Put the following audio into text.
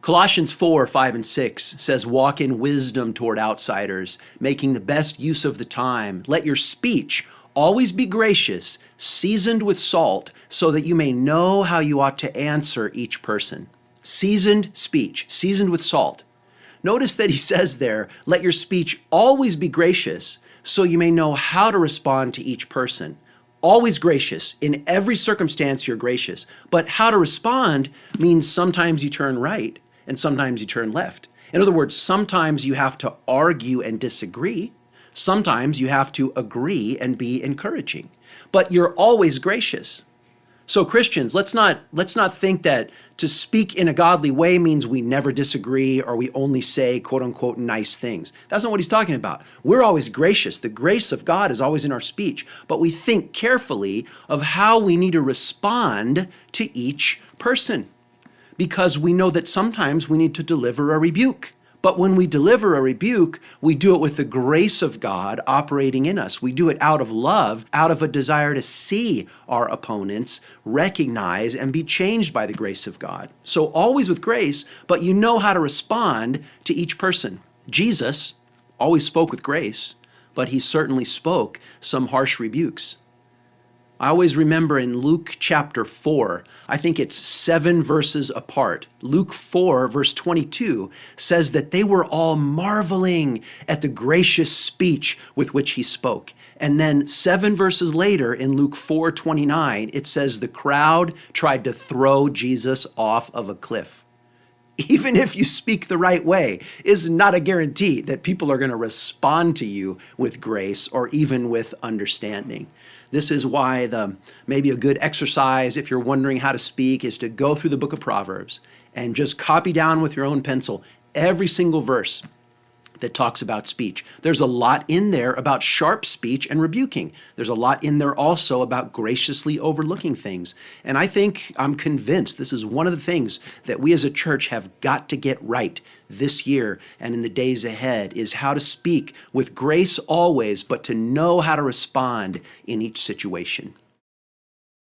Colossians 4, 5, and 6 says, walk in wisdom toward outsiders, making the best use of the time. Let your speech always be gracious, seasoned with salt, so that you may know how you ought to answer each person. Seasoned speech, seasoned with salt. Notice that he says there, let your speech always be gracious, so you may know how to respond to each person. Always gracious. In every circumstance, you're gracious. But how to respond means sometimes you turn right and sometimes you turn left. In other words, sometimes you have to argue and disagree. Sometimes you have to agree and be encouraging. But you're always gracious. So Christians, let's not think that to speak in a godly way means we never disagree or we only say quote unquote nice things. That's not what he's talking about. We're always gracious. The grace of God is always in our speech, but we think carefully of how we need to respond to each person because we know that sometimes we need to deliver a rebuke. But when we deliver a rebuke, we do it with the grace of God operating in us. We do it out of love, out of a desire to see our opponents, recognize, and be changed by the grace of God. So always with grace, but you know how to respond to each person. Jesus always spoke with grace, but he certainly spoke some harsh rebukes. I always remember in Luke chapter 4, I think it's 7 verses apart. Luke 4 verse 22 says that they were all marveling at the gracious speech with which he spoke. And then 7 verses later in Luke 4:29, it says the crowd tried to throw Jesus off of a cliff. Even if you speak the right way, is not a guarantee that people are going to respond to you with grace or even with understanding. This is why maybe a good exercise, if you're wondering how to speak, is to go through the book of Proverbs and just copy down with your own pencil every single verse that talks about speech. There's a lot in there about sharp speech and rebuking. There's a lot in there also about graciously overlooking things. And I'm convinced this is one of the things that we as a church have got to get right this year and in the days ahead is how to speak with grace always, but to know how to respond in each situation.